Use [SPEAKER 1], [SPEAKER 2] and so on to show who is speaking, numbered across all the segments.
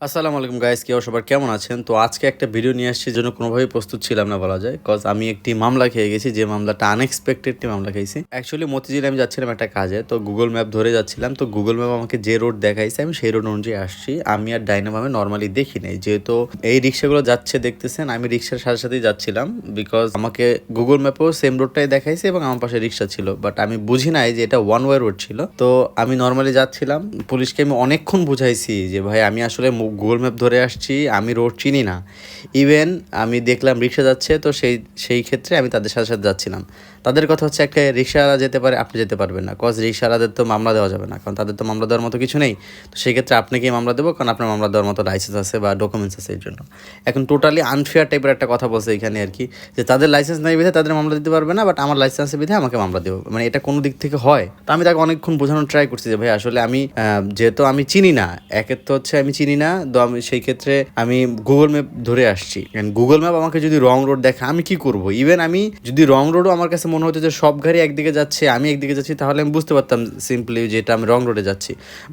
[SPEAKER 1] আসসালামু আলাইকুম গাইস, কেউ সবার কেমন আছেন? তো আজকে একটা ভিডিও নিয়ে আসছি জন্য কোনোভাবেই প্রস্তুত ছিলাম না বলা যায়, কজ আমি একটি মামলা খেয়ে গেছি। যে মামলাটা আনএক্সপেক্টেড একটি মামলা খেয়েছি। অ্যাকচুয়ালি মতিঝিলে আমি যাচ্ছিলাম একটা কাজে, তো গুগল ম্যাপ ধরে যাচ্ছিলাম। তো গুগল ম্যাপ আমাকে যে রোড দেখাইছে আমি সেই রোড অনুযায়ী আসছি। আমি আর ডাইনামামে নর্মালি দেখি নাই, যেহেতু এই রিক্সাগুলো যাচ্ছে দেখতেছেন, আমি রিক্সার সাথে সাথেই যাচ্ছিলাম। বিকজ আমাকে গুগল ম্যাপেও সেম রোডটাই দেখাইছে এবং আমার পাশে রিক্সা ছিল, বাট আমি বুঝি নাই যে এটা ওয়ান ওয়ে রোড ছিল। তো আমি নর্মালি যাচ্ছিলাম, পুলিশকে আমি অনেকক্ষণ বুঝাইছি যে ভাই আমি আসলে গুগল ম্যাপ ধরে আসছি, আমি রোড চিনি না। ইভেন আমি দেখলাম রিক্সা যাচ্ছে, তো সেই ক্ষেত্রে আমি তাদের সাথে সাথে যাচ্ছিলাম। তাদের কথা হচ্ছে একটা রিক্সাওয়ালা যেতে পারে, আপনি যেতে পারবেন না, কজ রিক্সাওয়ালাদের তো মামলা দেওয়া যাবে না, কারণ তাদের তো মামলা দেওয়ার মতো কিছু নেই। তো সেই ক্ষেত্রে আপনাকেই মামলা দেবো, কারণ আপনার মামলা দেওয়ার মতো লাইসেন্স আছে বা ডকুমেন্টস আছে। এর জন্য এখন টোটালি আনফেয়ার টাইপের একটা কথা বলছে এখানে আর কি, যে তাদের লাইসেন্স নাই বিধে তাদের মামলা দিতে পারবে না, বাট আমার লাইসেন্সের বিধে আমাকে মামলা দেবো। মানে এটা কোনো দিক থেকে হয়? তো আমি তাকে অনেকক্ষণ বোঝানোর ট্রাই করছি যে ভাই আসলে আমি যেহেতু আমি চিনি না, একের তো হচ্ছে আমি চিনি না, তো আমি সেই ক্ষেত্রে আমি গুগল ম্যাপ ধরে আসছি। গুগল ম্যাপ আমাকে যদি রং রোড দেখে আমি কি করব? ইভেন আমি যদি রং রোডও আমার কাছে মনে হতো যে সব গাড়ি একদিকে যাচ্ছে আমি একদিকে যাচ্ছি, তাহলে আমি বুঝতে পারতাম সিম্পলি যে এটা আমি রং রোডে যাচ্ছি।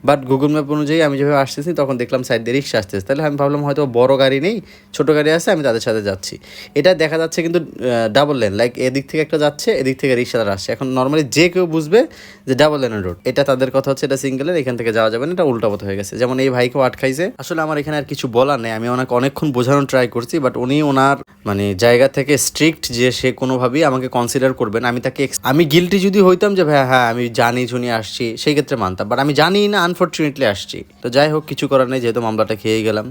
[SPEAKER 1] বাট গুগল ম্যাপ অনুযায়ী আমি যেভাবে আসতেছি তখন দেখলাম সাইড দিয়ে রিক্সা আসতেছে, তাহলে আমি ভাবলাম হয়তো বড় গাড়ি নেই, ছোট গাড়ি আছে, আমি তাদের সাথে যাচ্ছি। এটা দেখা যাচ্ছে কিন্তু ডাবল লেন, লাইক এদিক থেকে একটা যাচ্ছে, এদিক থেকে রিক্সাদার আসছে। এখন নর্মালি যে কেউ বুঝবে যে ডাবল লেনের রোড, এটা তাদের কথা হচ্ছে এটা সিঙ্গেল লেন, এখান থেকে যাওয়া যাবে না, এটা উল্টা পথ হয়ে গেছে। যেমন এই ভাইকেও আটকাইছে। আসলে আমার এখানে আর কিছু বলার নেই, আমি ওনাকে অনেকক্ষণ বোঝানোর ট্রাই করছি, বাট উনি ওনার মানে জায়গা থেকে স্ট্রিক্ট যে সে কোনোভাবেই আমাকে কনসিডার করবেন। আমি তাকে আমি গিলটি যদি হইতাম যে ভাই হ্যাঁ আমি জানি শুনি আসছি, সেই ক্ষেত্রে মানতাম, বাট আমি জানি না, আনফর্চুনেটলি আসছি। তো যাই হোক, কিছু করার নেই, যেহেতু মামলাটা খেয়েই গেলাম।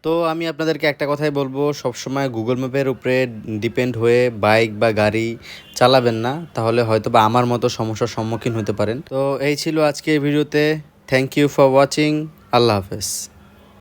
[SPEAKER 1] তো আমি আপনাদেরকে একটা কথাই বলবো, সবসময় গুগল ম্যাপের উপরে ডিপেন্ড হয়ে বাইক বা গাড়ি চালাবেন না, তাহলে হয়তো বা আমার মতো সমস্যার সম্মুখীন হতে পারেন। তো এই ছিল আজকে এই ভিডিওতে। Thank you for watching. আল্লাহ হাফেজ।